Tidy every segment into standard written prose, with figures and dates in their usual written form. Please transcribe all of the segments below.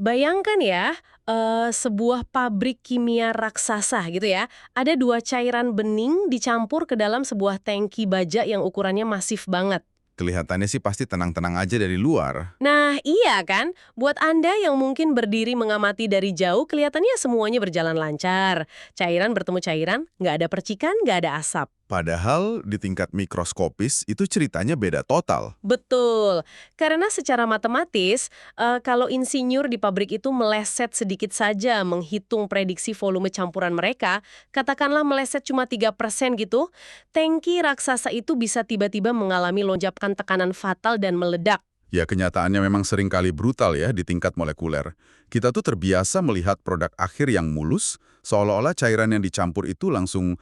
Bayangkan ya, sebuah pabrik kimia raksasa gitu ya. Ada dua cairan bening dicampur ke dalam sebuah tangki baja yang ukurannya masif banget. Kelihatannya sih pasti tenang-tenang aja dari luar. Nah, iya kan? Buat Anda yang mungkin berdiri mengamati dari jauh, kelihatannya semuanya berjalan lancar. Cairan bertemu cairan, nggak ada percikan, nggak ada asap. Padahal di tingkat mikroskopis itu ceritanya beda total. Betul, karena secara matematis, kalau insinyur di pabrik itu meleset sedikit saja menghitung prediksi volume campuran mereka, katakanlah meleset cuma 3% gitu, tangki raksasa itu bisa tiba-tiba mengalami lonjakan tekanan fatal dan meledak. Ya kenyataannya memang sering kali brutal ya di tingkat molekuler. Kita tuh terbiasa melihat produk akhir yang mulus, seolah-olah cairan yang dicampur itu langsung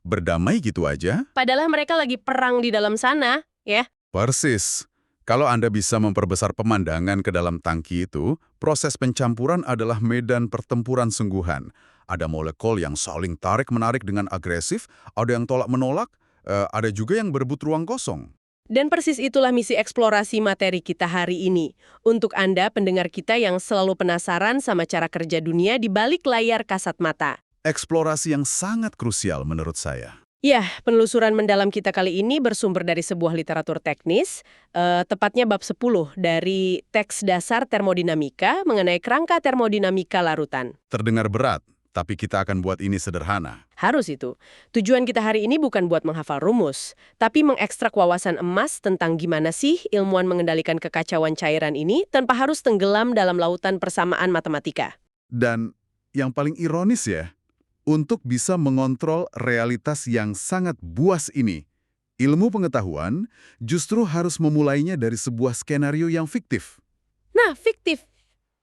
berdamai gitu aja. Padahal mereka lagi perang di dalam sana, ya. Persis. Kalau Anda bisa memperbesar pemandangan ke dalam tangki itu, proses pencampuran adalah medan pertempuran sungguhan. Ada molekul yang saling tarik-menarik dengan agresif, ada yang tolak-menolak, ada juga yang berebut ruang kosong. Dan persis itulah misi eksplorasi materi kita hari ini. Untuk Anda, pendengar kita yang selalu penasaran sama cara kerja dunia di balik layar kasat mata. Eksplorasi yang sangat krusial menurut saya. Ya, penelusuran mendalam kita kali ini bersumber dari sebuah literatur teknis, tepatnya bab 10 dari teks dasar termodinamika mengenai kerangka termodinamika larutan. Terdengar berat, tapi kita akan buat ini sederhana. Harus itu. Tujuan kita hari ini bukan buat menghafal rumus, tapi mengekstrak wawasan emas tentang gimana sih ilmuwan mengendalikan kekacauan cairan ini tanpa harus tenggelam dalam lautan persamaan matematika. Dan yang paling ironis ya, untuk bisa mengontrol realitas yang sangat buas ini, ilmu pengetahuan justru harus memulainya dari sebuah skenario yang fiktif. Nah, fiktif.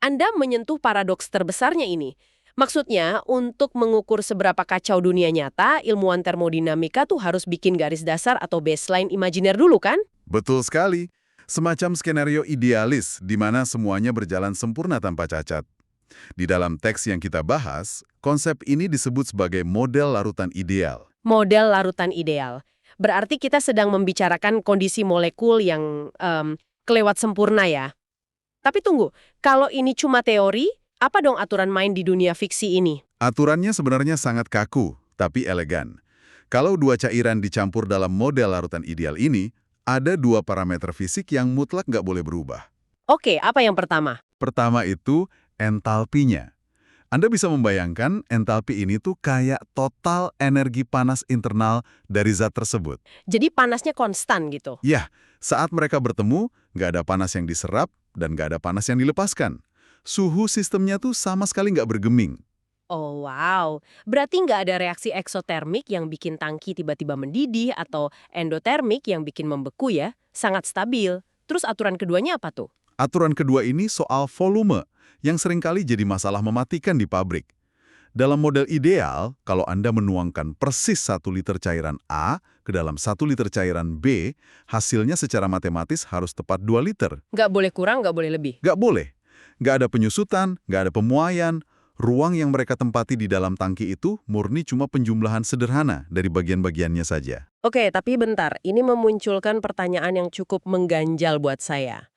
Anda menyentuh paradoks terbesarnya ini. Maksudnya, untuk mengukur seberapa kacau dunia nyata, ilmuwan termodinamika tuh harus bikin garis dasar atau baseline imajiner dulu kan? Betul sekali. Semacam skenario idealis di mana semuanya berjalan sempurna tanpa cacat. Di dalam teks yang kita bahas, konsep ini disebut sebagai model larutan ideal. Model larutan ideal. Berarti kita sedang membicarakan kondisi molekul yang kelewat sempurna ya. Tapi tunggu, kalau ini cuma teori, apa dong aturan main di dunia fiksi ini? Aturannya sebenarnya sangat kaku, tapi elegan. Kalau dua cairan dicampur dalam model larutan ideal ini, ada dua parameter fisik yang mutlak nggak boleh berubah. Oke, apa yang pertama? Pertama itu entalpinya. Anda bisa membayangkan entalpi ini tuh kayak total energi panas internal dari zat tersebut. Jadi panasnya konstan gitu. Ya, saat mereka bertemu, nggak ada panas yang diserap dan nggak ada panas yang dilepaskan. Suhu sistemnya tuh sama sekali nggak bergeming. Oh wow, berarti nggak ada reaksi eksotermik yang bikin tangki tiba-tiba mendidih atau endotermik yang bikin membeku ya, sangat stabil. Terus aturan keduanya apa tuh? Aturan kedua ini soal volume, yang seringkali jadi masalah mematikan di pabrik. Dalam model ideal, kalau Anda menuangkan persis 1 liter cairan A ke dalam 1 liter cairan B, hasilnya secara matematis harus tepat 2 liter. Nggak boleh kurang, nggak boleh lebih. Nggak boleh. Nggak ada penyusutan, nggak ada pemuaian. Ruang yang mereka tempati di dalam tangki itu murni cuma penjumlahan sederhana dari bagian-bagiannya saja. Oke, tapi bentar, ini memunculkan pertanyaan yang cukup mengganjal buat saya.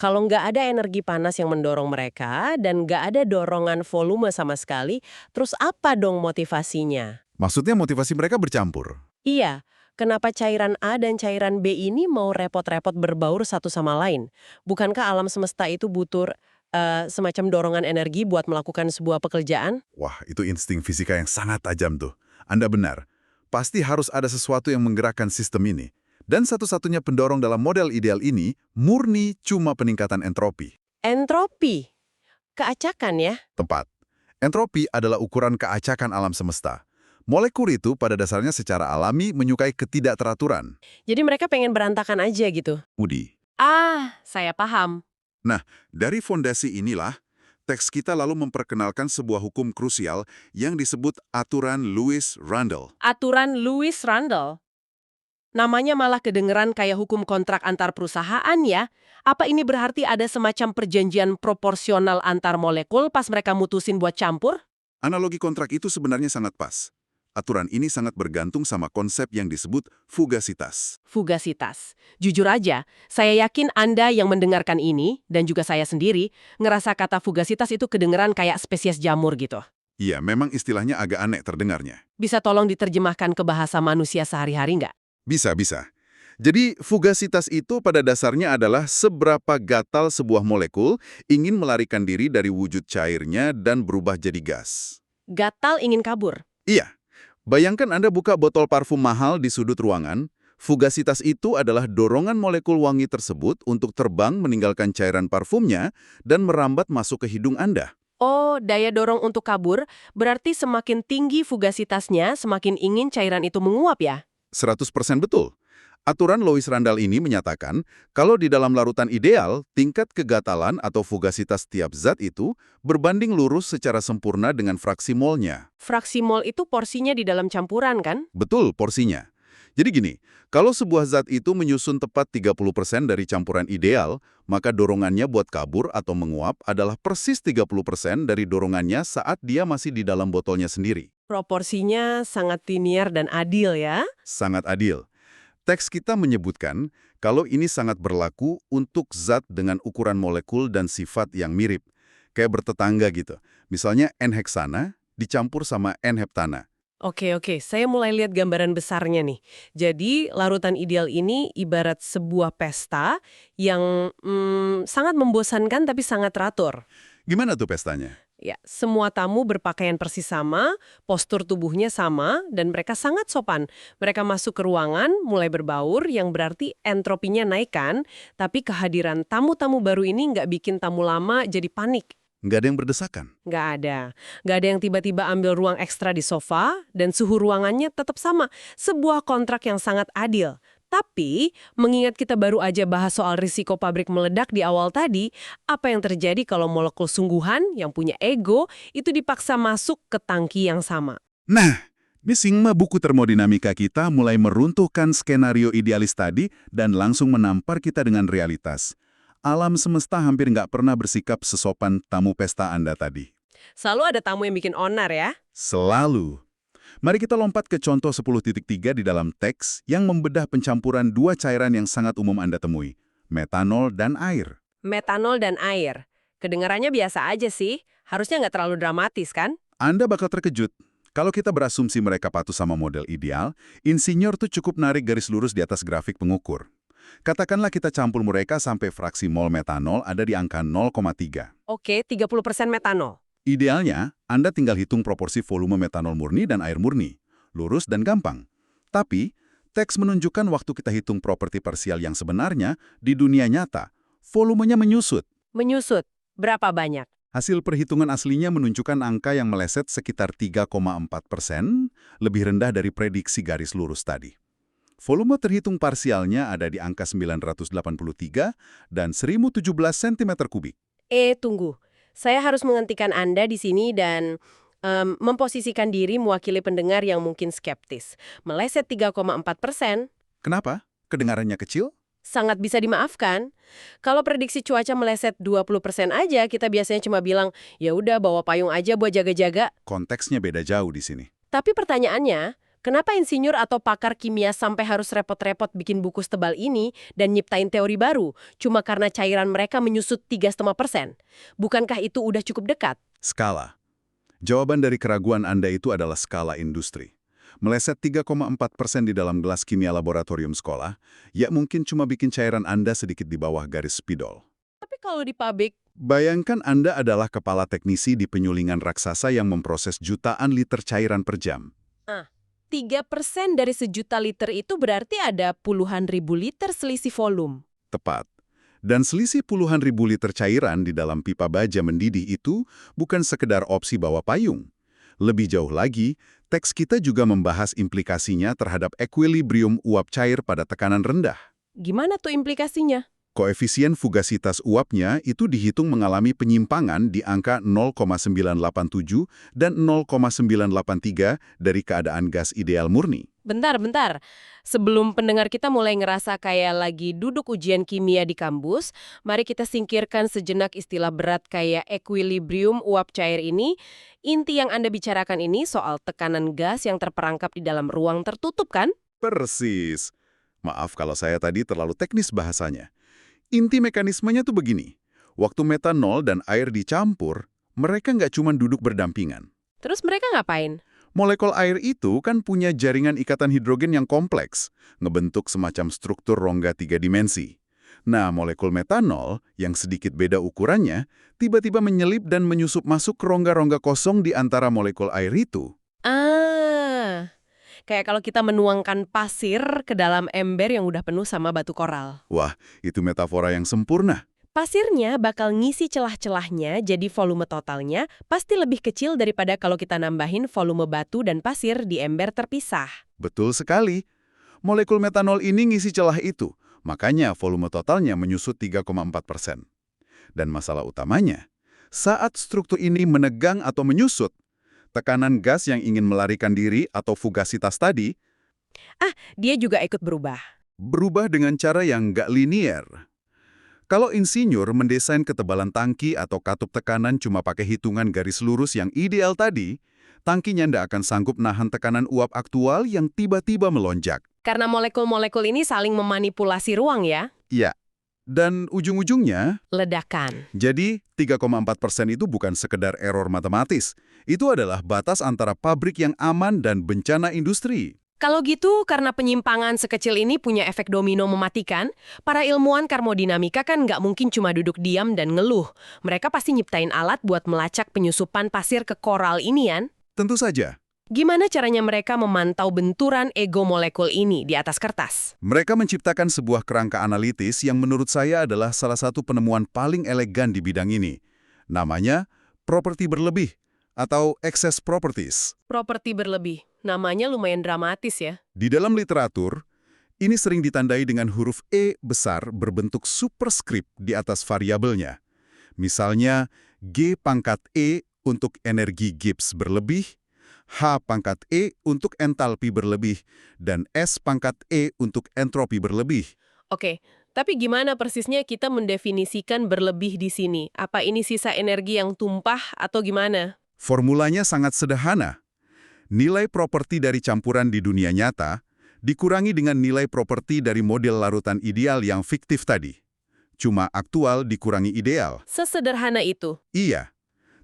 Kalau nggak ada energi panas yang mendorong mereka dan nggak ada dorongan volume sama sekali, terus apa dong motivasinya? Maksudnya motivasi mereka bercampur. Iya, kenapa cairan A dan cairan B ini mau repot-repot berbaur satu sama lain? Bukankah alam semesta itu butuh semacam dorongan energi buat melakukan sebuah pekerjaan? Wah, itu insting fisika yang sangat tajam tuh. Anda benar. Pasti harus ada sesuatu yang menggerakkan sistem ini. Dan satu-satunya pendorong dalam model ideal ini murni cuma peningkatan entropi. Entropi. Keacakan ya? Tepat. Entropi adalah ukuran keacakan alam semesta. Molekul itu pada dasarnya secara alami menyukai ketidakteraturan. Jadi mereka pengen berantakan aja gitu. Udi. Ah, saya paham. Nah, dari fondasi inilah, teks kita lalu memperkenalkan sebuah hukum krusial yang disebut aturan Lewis-Randall. Aturan Lewis-Randall. Namanya malah kedengeran kayak hukum kontrak antar perusahaan ya. Apa ini berarti ada semacam perjanjian proporsional antar molekul pas mereka mutusin buat campur? Analogi kontrak itu sebenarnya sangat pas. Aturan ini sangat bergantung sama konsep yang disebut fugasitas. Fugasitas. Jujur aja, saya yakin Anda yang mendengarkan ini, dan juga saya sendiri, ngerasa kata fugasitas itu kedengeran kayak spesies jamur gitu. Iya, memang istilahnya agak aneh terdengarnya. Bisa tolong diterjemahkan ke bahasa manusia sehari-hari nggak? Bisa, bisa. Jadi, fugasitas itu pada dasarnya adalah seberapa gatal sebuah molekul ingin melarikan diri dari wujud cairnya dan berubah jadi gas. Gatal ingin kabur. Iya. Bayangkan Anda buka botol parfum mahal di sudut ruangan. Fugasitas itu adalah dorongan molekul wangi tersebut untuk terbang meninggalkan cairan parfumnya dan merambat masuk ke hidung Anda. Oh, daya dorong untuk kabur berarti semakin tinggi fugasitasnya, semakin ingin cairan itu menguap ya? 100% betul. Aturan Lois Randall ini menyatakan kalau di dalam larutan ideal, tingkat kegatalan atau fugasitas tiap zat itu berbanding lurus secara sempurna dengan fraksi molnya. Fraksi mol itu porsinya di dalam campuran kan? Betul porsinya. Jadi gini, kalau sebuah zat itu menyusun tepat 30% dari campuran ideal, maka dorongannya buat kabur atau menguap adalah persis 30% dari dorongannya saat dia masih di dalam botolnya sendiri. Proporsinya sangat linear dan adil ya? Sangat adil. Teks kita menyebutkan kalau ini sangat berlaku untuk zat dengan ukuran molekul dan sifat yang mirip, kayak bertetangga gitu. Misalnya N-heksana dicampur sama N-heptana. Oke, saya mulai lihat gambaran besarnya nih. Jadi, larutan ideal ini ibarat sebuah pesta yang sangat membosankan tapi sangat teratur. Gimana tuh pestanya? Ya, semua tamu berpakaian persis sama, postur tubuhnya sama, dan mereka sangat sopan. Mereka masuk ke ruangan, mulai berbaur, yang berarti entropinya naik kan, tapi kehadiran tamu-tamu baru ini nggak bikin tamu lama jadi panik. Nggak ada yang berdesakan. Nggak ada. Nggak ada yang tiba-tiba ambil ruang ekstra di sofa, dan suhu ruangannya tetap sama. Sebuah kontrak yang sangat adil. Tapi, mengingat kita baru aja bahas soal risiko pabrik meledak di awal tadi, apa yang terjadi kalau molekul sungguhan yang punya ego itu dipaksa masuk ke tangki yang sama? Nah, ini Sigma buku termodinamika kita mulai meruntuhkan skenario idealis tadi dan langsung menampar kita dengan realitas. Alam semesta hampir nggak pernah bersikap sesopan tamu pesta Anda tadi. Selalu ada tamu yang bikin onar ya? Selalu. Mari kita lompat ke contoh 10.3 di dalam teks yang membedah pencampuran dua cairan yang sangat umum Anda temui, metanol dan air. Metanol dan air. Kedengarannya biasa aja sih, harusnya nggak terlalu dramatis kan? Anda bakal terkejut. Kalau kita berasumsi mereka patuh sama model ideal, insinyur tuh cukup narik garis lurus di atas grafik pengukur. Katakanlah kita campur mereka sampai fraksi mol metanol ada di angka 0,3. Oke, 30% metanol. Idealnya, Anda tinggal hitung proporsi volume metanol murni dan air murni. Lurus dan gampang. Tapi, teks menunjukkan waktu kita hitung properti parsial yang sebenarnya, di dunia nyata, volumenya menyusut. Menyusut. Berapa banyak? Hasil perhitungan aslinya menunjukkan angka yang meleset sekitar 3,4%, lebih rendah dari prediksi garis lurus tadi. Volume terhitung parsialnya ada di angka 983 dan 1017 cm kubik. Tunggu. Saya harus menghentikan Anda di sini dan memposisikan diri mewakili pendengar yang mungkin skeptis. Meleset 3,4%, Kenapa? Kedengarannya kecil? sangat bisa dimaafkan. Kalau prediksi cuaca meleset 20% aja, kita biasanya cuma bilang, ya udah bawa payung aja buat jaga-jaga. Konteksnya beda jauh di sini. Tapi pertanyaannya, kenapa insinyur atau pakar kimia sampai harus repot-repot bikin buku setebal ini dan nyiptain teori baru, cuma karena cairan mereka menyusut 3,5%? Bukankah itu udah cukup dekat? Skala. Jawaban dari keraguan Anda itu adalah skala industri. Meleset 3,4% di dalam gelas kimia laboratorium sekolah, ya mungkin cuma bikin cairan Anda sedikit di bawah garis spidol. Tapi kalau di pabrik, Bayangkan Anda adalah kepala teknisi di penyulingan raksasa yang memproses jutaan liter cairan per jam. 3% dari sejuta liter itu berarti ada puluhan ribu liter selisih volume. Tepat. Dan selisih puluhan ribu liter cairan di dalam pipa baja mendidih itu bukan sekedar opsi bawa payung. Lebih jauh lagi, teks kita juga membahas implikasinya terhadap ekuilibrium uap cair pada tekanan rendah. Gimana tuh implikasinya? Koefisien fugasitas uapnya itu dihitung mengalami penyimpangan di angka 0,987 dan 0,983 dari keadaan gas ideal murni. Bentar. Sebelum pendengar kita mulai ngerasa kayak lagi duduk ujian kimia di kampus, mari kita singkirkan sejenak istilah berat kayak equilibrium uap cair ini. Inti yang Anda bicarakan ini soal tekanan gas yang terperangkap di dalam ruang tertutup kan? Persis. Maaf kalau saya tadi terlalu teknis bahasanya. Inti mekanismenya tuh begini. Waktu metanol dan air dicampur, mereka nggak cuma duduk berdampingan. Terus mereka ngapain? Molekul air itu kan punya jaringan ikatan hidrogen yang kompleks, ngebentuk semacam struktur rongga 3 dimensi. Nah, molekul metanol yang sedikit beda ukurannya, tiba-tiba menyelip dan menyusup masuk ke rongga-rongga kosong di antara molekul air itu. Ah, kayak kalau kita menuangkan pasir ke dalam ember yang udah penuh sama batu koral. Wah, itu metafora yang sempurna. Pasirnya bakal ngisi celah-celahnya, jadi volume totalnya pasti lebih kecil daripada kalau kita nambahin volume batu dan pasir di ember terpisah. Betul sekali. Molekul metanol ini ngisi celah itu, makanya volume totalnya menyusut 3,4%. Dan masalah utamanya, saat struktur ini menegang atau menyusut, tekanan gas yang ingin melarikan diri atau fugasitas tadi Dia juga ikut berubah. berubah dengan cara yang nggak linier. Kalau insinyur mendesain ketebalan tangki atau katup tekanan cuma pakai hitungan garis lurus yang ideal tadi, tangkinya ndak akan sanggup nahan tekanan uap aktual yang tiba-tiba melonjak. Karena molekul-molekul ini saling memanipulasi ruang ya. Ya, dan ujung-ujungnya, Ledakan. jadi 3,4% itu bukan sekedar error matematis. Itu adalah batas antara pabrik yang aman dan bencana industri. Kalau gitu, karena penyimpangan sekecil ini punya efek domino mematikan, para ilmuwan termodinamika kan nggak mungkin cuma duduk diam dan ngeluh. Mereka pasti nyiptain alat buat melacak penyusupan pasir ke koral ini kan? Tentu saja, Gimana caranya mereka memantau benturan ego molekul ini di atas kertas? mereka menciptakan sebuah kerangka analitis yang menurut saya adalah salah satu penemuan paling elegan di bidang ini. Namanya properti berlebih atau excess properties. Properti berlebih. Namanya lumayan dramatis ya. Di dalam literatur, ini sering ditandai dengan huruf E besar berbentuk superscript di atas variabelnya. Misalnya, G pangkat E untuk energi Gibbs berlebih, H pangkat E untuk entalpi berlebih, dan S pangkat E untuk entropi berlebih. Oke, tapi gimana persisnya kita mendefinisikan berlebih di sini? Apa ini sisa energi yang tumpah atau gimana? Formulanya sangat sederhana. Nilai properti dari campuran di dunia nyata dikurangi dengan nilai properti dari model larutan ideal yang fiktif tadi. Cuma aktual dikurangi ideal. Sesederhana itu. Iya,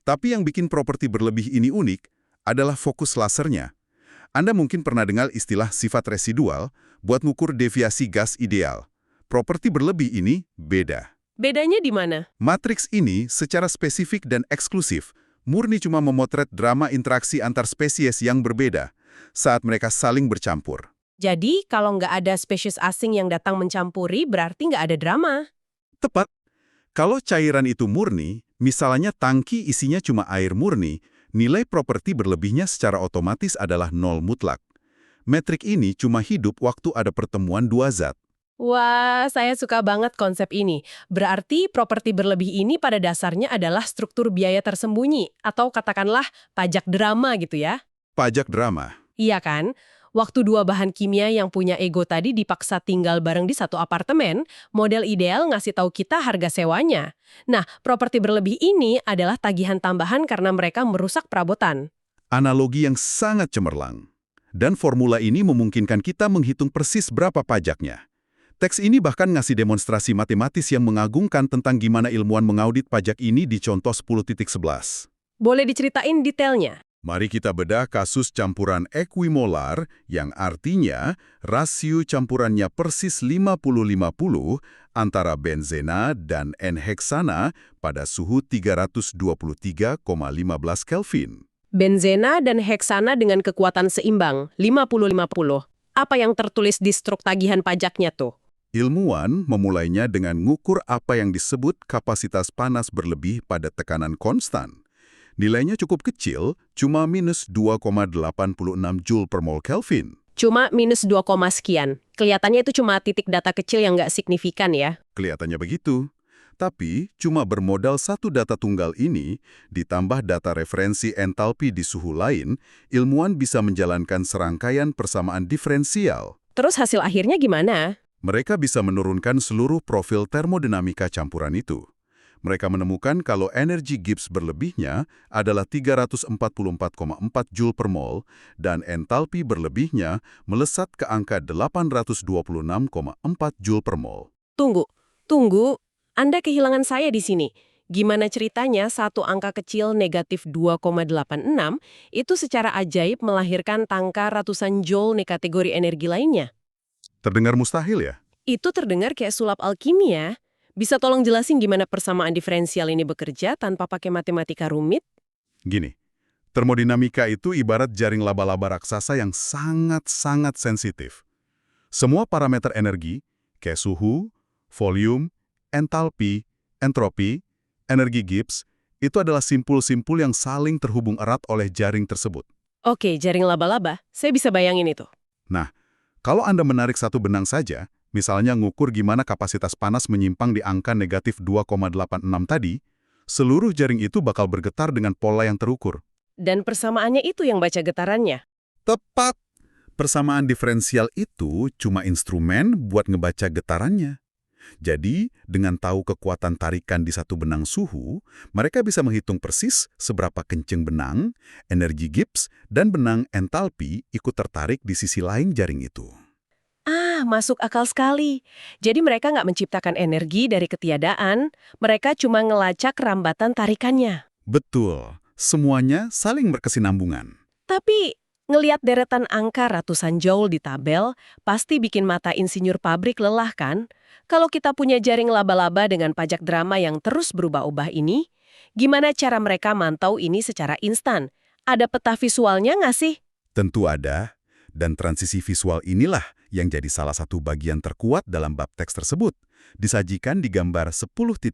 tapi yang bikin properti berlebih ini unik adalah fokus lasernya. Anda mungkin pernah dengar istilah sifat residual buat ngukur deviasi gas ideal. Properti berlebih ini beda. Bedanya di mana? Matriks ini secara spesifik dan eksklusif murni cuma memotret drama interaksi antar spesies yang berbeda saat mereka saling bercampur. Jadi, kalau nggak ada spesies asing yang datang mencampuri, berarti nggak ada drama. Tepat. Kalau cairan itu murni, misalnya tangki isinya cuma air murni, nilai properti berlebihnya secara otomatis adalah nol mutlak. Metrik ini cuma hidup waktu ada pertemuan dua zat. Wah, saya suka banget konsep ini. Berarti properti berlebih ini pada dasarnya adalah struktur biaya tersembunyi, atau katakanlah pajak drama gitu ya. Pajak drama. Iya kan? Waktu dua bahan kimia yang punya ego tadi dipaksa tinggal bareng di satu apartemen, model ideal ngasih tahu kita harga sewanya. Nah, properti berlebih ini adalah tagihan tambahan karena mereka merusak perabotan. Analogi yang sangat cemerlang. Dan formula ini memungkinkan kita menghitung persis berapa pajaknya. Teks ini bahkan ngasih demonstrasi matematis yang mengagumkan tentang gimana ilmuwan mengaudit pajak ini di contoh 10.11. Boleh diceritain detailnya? Mari kita bedah kasus campuran equimolar yang artinya rasio campurannya persis 50-50 antara benzena dan N-heksana pada suhu 323,15 Kelvin. Benzena dan heksana dengan kekuatan seimbang, 50-50. Apa yang tertulis di struk tagihan pajaknya tuh? Ilmuwan memulainya dengan ngukur apa yang disebut kapasitas panas berlebih pada tekanan konstan. Nilainya cukup kecil, cuma minus 2,86 Joule per mol Kelvin. Cuma minus 2, sekian. Kelihatannya itu cuma titik data kecil yang nggak signifikan ya. Kelihatannya begitu. Tapi, cuma bermodal satu data tunggal ini, ditambah data referensi entalpi di suhu lain, ilmuwan bisa menjalankan serangkaian persamaan diferensial. Terus hasil akhirnya gimana? Mereka bisa menurunkan seluruh profil termodinamika campuran itu. Mereka menemukan kalau energi Gibbs berlebihnya adalah 344,4 Joule per mol dan entalpi berlebihnya melesat ke angka 826,4 Joule per mol. Tunggu. Anda kehilangan saya di sini. Gimana ceritanya satu angka kecil negatif 2,86 itu secara ajaib melahirkan tangka ratusan joule nih kategori energi lainnya? Terdengar mustahil ya? Itu terdengar kayak sulap alkimia. Bisa tolong jelasin gimana persamaan diferensial ini bekerja tanpa pakai matematika rumit? Gini, termodinamika itu ibarat jaring laba-laba raksasa yang sangat-sangat sensitif. Semua parameter energi, kayak suhu, volume, entalpi, entropi, energi Gibbs, itu adalah simpul-simpul yang saling terhubung erat oleh jaring tersebut. Oke, jaring laba-laba. Saya bisa bayangin itu. Nah, kalau Anda menarik satu benang saja, misalnya ngukur gimana kapasitas panas menyimpang di angka negatif 2,86 tadi, seluruh jaring itu bakal bergetar dengan pola yang terukur. Dan persamaannya itu yang baca getarannya. Tepat! Persamaan diferensial itu cuma instrumen buat ngebaca getarannya. Jadi, dengan tahu kekuatan tarikan di satu benang suhu, mereka bisa menghitung persis seberapa kenceng benang, energi Gibbs, dan benang entalpi ikut tertarik di sisi lain jaring itu. Masuk akal sekali. Jadi mereka nggak menciptakan energi dari ketiadaan, mereka cuma ngelacak rambatan tarikannya. Betul, semuanya saling berkesinambungan. Tapi, ngeliat deretan angka ratusan joule di tabel, pasti bikin mata insinyur pabrik lelah kan? Kalau kita punya jaring laba-laba dengan pajak drama yang terus berubah-ubah ini, gimana cara mereka mantau ini secara instan? Ada peta visualnya nggak sih? Tentu ada, dan transisi visual inilah yang jadi salah satu bagian terkuat dalam bab teks tersebut, disajikan di gambar 10.3.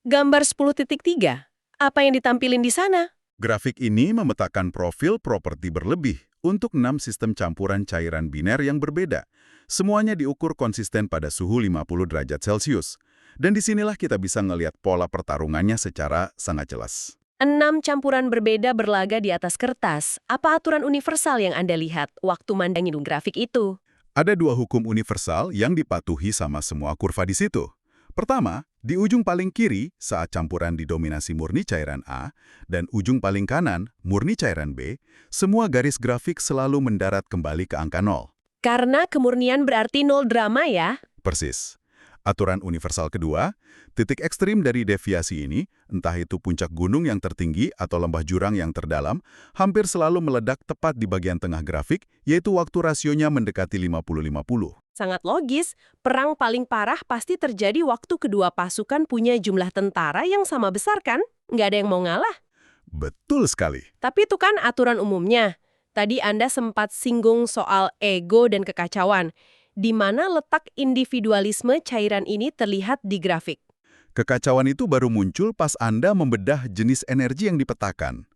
Gambar 10.3? Apa yang ditampilin di sana? Grafik ini memetakan profil properti berlebih untuk 6 sistem campuran cairan biner yang berbeda. Semuanya diukur konsisten pada suhu 50 derajat Celcius. Dan disinilah kita bisa ngelihat pola pertarungannya secara sangat jelas. 6 campuran berbeda berlaga di atas kertas. Apa aturan universal yang Anda lihat waktu mandangin grafik itu? Ada 2 hukum universal yang dipatuhi sama semua kurva di situ. Pertama, di ujung paling kiri saat campuran didominasi murni cairan A, dan ujung paling kanan murni cairan B, semua garis grafik selalu mendarat kembali ke angka 0. Karena kemurnian berarti nol drama ya? Persis. Aturan universal kedua, titik ekstrim dari deviasi ini, entah itu puncak gunung yang tertinggi atau lembah jurang yang terdalam, hampir selalu meledak tepat di bagian tengah grafik, yaitu waktu rasionya mendekati 50-50. Sangat logis, perang paling parah pasti terjadi waktu kedua pasukan punya jumlah tentara yang sama besar kan? Nggak ada yang mau ngalah. Betul sekali. Tapi itu kan aturan umumnya. Tadi Anda sempat singgung soal ego dan kekacauan. Di mana letak individualisme cairan ini terlihat di grafik? Kekacauan itu baru muncul pas Anda membedah jenis energi yang dipetakan.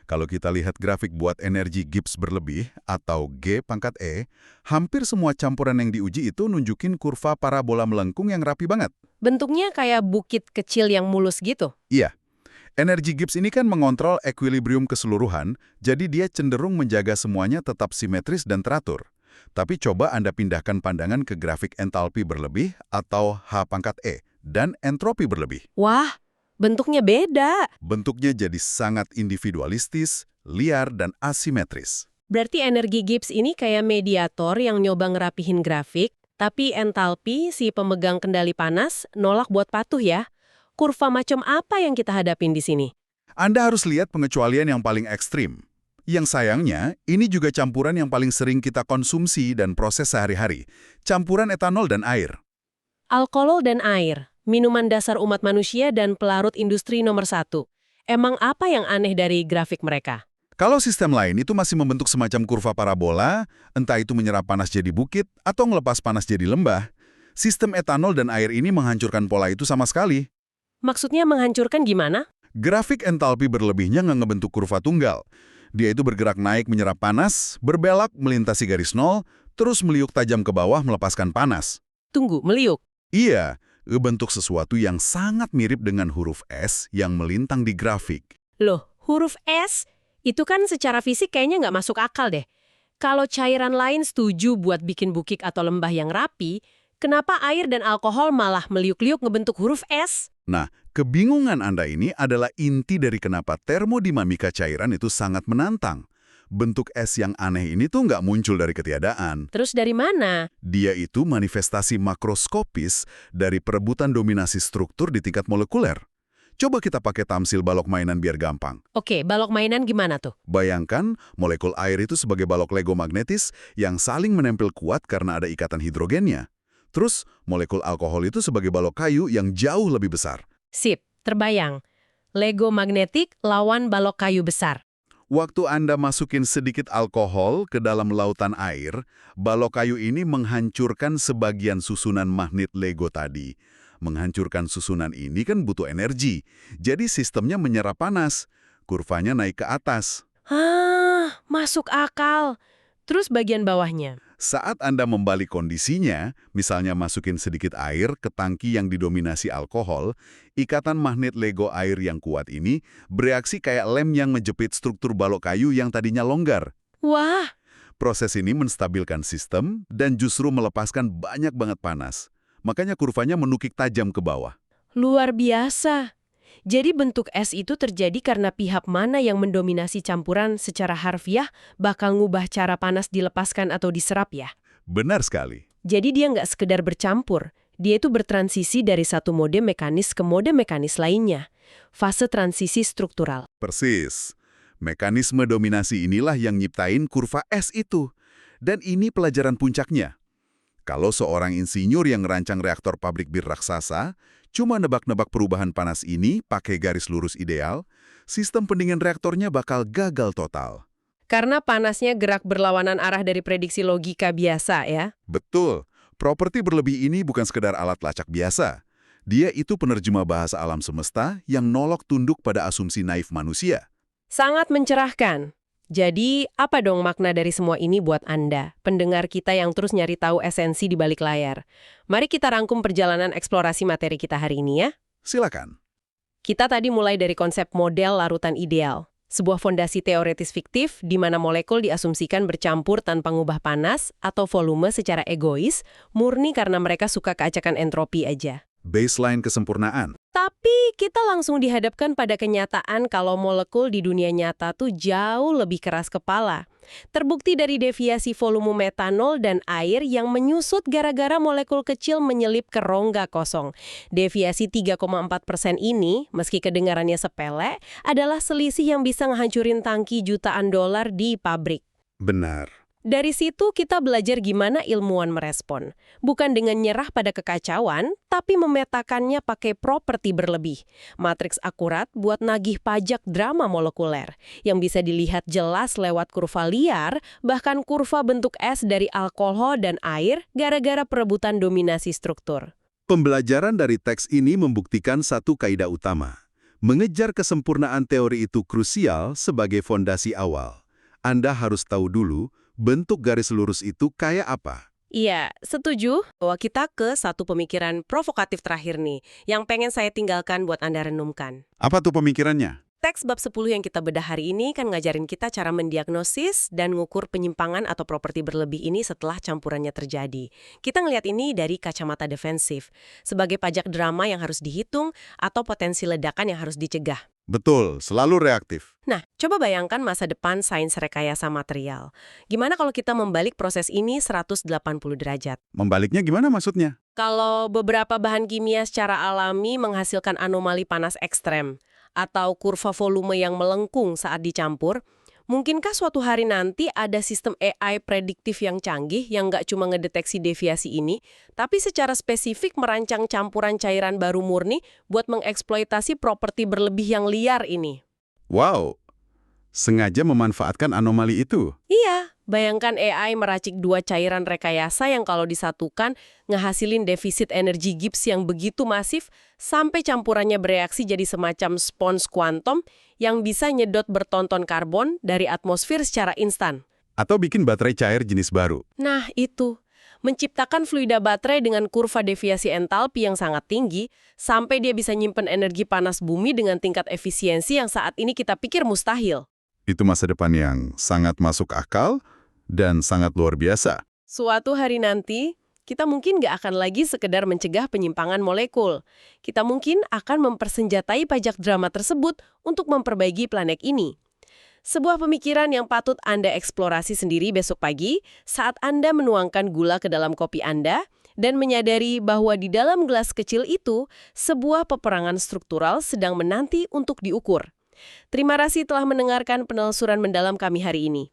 Kalau kita lihat grafik buat energi Gibbs berlebih atau G⁻E, hampir semua campuran yang diuji itu nunjukin kurva parabola melengkung yang rapi banget. Bentuknya kayak bukit kecil yang mulus gitu. Iya. Energi Gibbs ini kan mengontrol equilibrium keseluruhan, jadi dia cenderung menjaga semuanya tetap simetris dan teratur. Tapi coba Anda pindahkan pandangan ke grafik entalpi berlebih atau H⁻E dan entropi berlebih. Wah, bentuknya beda. Bentuknya jadi sangat individualistis, liar, dan asimetris. Berarti energi Gibbs ini kayak mediator yang nyoba ngerapihin grafik, tapi entalpi, si pemegang kendali panas, nolak buat patuh ya. Kurva macam apa yang kita hadapin di sini? Anda harus lihat pengecualian yang paling ekstrim. Yang sayangnya, ini juga campuran yang paling sering kita konsumsi dan proses sehari-hari. Campuran etanol dan air. Alkohol dan air, minuman dasar umat manusia dan pelarut industri nomor 1. Emang apa yang aneh dari grafik mereka? Kalau sistem lain itu masih membentuk semacam kurva parabola, entah itu menyerap panas jadi bukit atau ngelepas panas jadi lembah, sistem etanol dan air ini menghancurkan pola itu sama sekali. Maksudnya menghancurkan gimana? Grafik entalpi berlebihnya nggak ngebentuk kurva tunggal. Dia itu bergerak naik menyerap panas, berbelok melintasi garis nol, terus meliuk tajam ke bawah melepaskan panas. Tunggu, meliuk. Iya, Bentuk sesuatu yang sangat mirip dengan huruf S yang melintang di grafik. Loh, huruf S? Itu kan secara fisik kayaknya nggak masuk akal deh. Kalau cairan lain setuju buat bikin bukit atau lembah yang rapi, kenapa air dan alkohol malah meliuk-liuk ngebentuk huruf S? Nah, kebingungan Anda ini adalah inti dari kenapa termodinamika cairan itu sangat menantang. Bentuk S yang aneh ini tuh nggak muncul dari ketiadaan. Terus dari mana? Dia itu manifestasi makroskopis dari perebutan dominasi struktur di tingkat molekuler. Coba kita pakai tamsil balok mainan biar gampang. Oke, balok mainan gimana tuh? Bayangkan molekul air itu sebagai balok Lego magnetis yang saling menempel kuat karena ada ikatan hidrogennya. Terus, molekul alkohol itu sebagai balok kayu yang jauh lebih besar. Sip, terbayang. Lego magnetik lawan balok kayu besar. Waktu Anda masukin sedikit alkohol ke dalam lautan air, balok kayu ini menghancurkan sebagian susunan magnet Lego tadi. Menghancurkan susunan ini kan butuh energi, jadi sistemnya menyerap panas. Kurvanya naik ke atas. Masuk akal. Terus bagian bawahnya? Saat Anda membalik kondisinya, misalnya masukin sedikit air ke tangki yang didominasi alkohol, ikatan magnet Lego air yang kuat ini bereaksi kayak lem yang menjepit struktur balok kayu yang tadinya longgar. Wah, Proses ini menstabilkan sistem dan justru melepaskan banyak banget panas. Makanya kurvanya menukik tajam ke bawah. luar biasa. Jadi bentuk S itu terjadi karena pihak mana yang mendominasi campuran secara harfiah bakal ngubah cara panas dilepaskan atau diserap ya. Benar sekali. Jadi dia nggak sekedar bercampur, dia itu bertransisi dari satu mode mekanis ke mode mekanis lainnya. Fase transisi struktural. Persis. Mekanisme dominasi inilah yang nyiptain kurva S itu. Dan ini pelajaran puncaknya. Kalau seorang insinyur yang ngerancang reaktor pabrik bir raksasa cuma nebak-nebak perubahan panas ini pakai garis lurus ideal, sistem pendingin reaktornya bakal gagal total. Karena panasnya gerak berlawanan arah dari prediksi logika biasa ya. Betul, properti berlebih ini bukan sekedar alat lacak biasa. Dia itu penerjemah bahasa alam semesta yang nolok tunduk pada asumsi naif manusia. Sangat mencerahkan. Jadi, apa dong makna dari semua ini buat Anda, pendengar kita yang terus nyari tahu esensi di balik layar? Mari kita rangkum perjalanan eksplorasi materi kita hari ini ya. Silakan. Kita tadi mulai dari konsep model larutan ideal, sebuah fondasi teoretis fiktif di mana molekul diasumsikan bercampur tanpa ngubah panas atau volume secara egois, murni karena mereka suka keacakan entropi aja. Baseline kesempurnaan. Tapi kita langsung dihadapkan pada kenyataan kalau molekul di dunia nyata tuh jauh lebih keras kepala. Terbukti dari deviasi volume metanol dan air yang menyusut gara-gara molekul kecil menyelip ke rongga kosong. Deviasi 3,4% ini, meski kedengarannya sepele, adalah selisih yang bisa ngehancurin tangki jutaan dolar di pabrik. Benar. Dari situ kita belajar gimana ilmuwan merespon. Bukan dengan nyerah pada kekacauan, tapi memetakannya pakai properti berlebih. Matriks akurat buat nagih pajak drama molekuler, yang bisa dilihat jelas lewat kurva liar, bahkan kurva bentuk S dari alkohol dan air gara-gara perebutan dominasi struktur. Pembelajaran dari teks ini membuktikan satu kaidah utama. Mengejar kesempurnaan teori itu krusial sebagai fondasi awal. Anda harus tahu dulu bentuk garis lurus itu kayak apa. Iya, setuju bahwa kita ke satu pemikiran provokatif terakhir nih, yang pengen saya tinggalkan buat Anda renungkan. Apa tuh pemikirannya? Teks bab 10 yang kita bedah hari ini kan ngajarin kita cara mendiagnosis dan ngukur penyimpangan atau properti berlebih ini setelah campurannya terjadi. Kita ngelihat ini dari kacamata defensif, sebagai pajak drama yang harus dihitung atau potensi ledakan yang harus dicegah. Betul, selalu reaktif. Nah, coba bayangkan masa depan sains rekayasa material. Gimana kalau kita membalik proses ini 180 derajat? Membaliknya gimana maksudnya? Kalau beberapa bahan kimia secara alami menghasilkan anomali panas ekstrem, atau kurva volume yang melengkung saat dicampur, mungkinkah suatu hari nanti ada sistem AI prediktif yang canggih yang nggak cuma ngedeteksi deviasi ini, tapi secara spesifik merancang campuran cairan baru murni buat mengeksploitasi properti berlebih yang liar ini? Wow, sengaja memanfaatkan anomali itu. Iya, bayangkan AI meracik dua cairan rekayasa yang kalau disatukan ngehasilin defisit energi Gibbs yang begitu masif sampai campurannya bereaksi jadi semacam spons kuantum yang bisa nyedot bertonton karbon dari atmosfer secara instan. Atau bikin baterai cair jenis baru. Nah, itu. menciptakan fluida baterai dengan kurva deviasi entalpi yang sangat tinggi, sampai dia bisa nyimpen energi panas bumi dengan tingkat efisiensi yang saat ini kita pikir mustahil. Itu masa depan yang sangat masuk akal dan sangat luar biasa. Suatu hari nanti, kita mungkin nggak akan lagi sekedar mencegah penyimpangan molekul. Kita mungkin akan mempersenjatai pajak drama tersebut untuk memperbaiki planet ini. Sebuah pemikiran yang patut Anda eksplorasi sendiri besok pagi saat Anda menuangkan gula ke dalam kopi Anda dan menyadari bahwa di dalam gelas kecil itu sebuah peperangan struktural sedang menanti untuk diukur. Terima kasih telah mendengarkan penelusuran mendalam kami hari ini.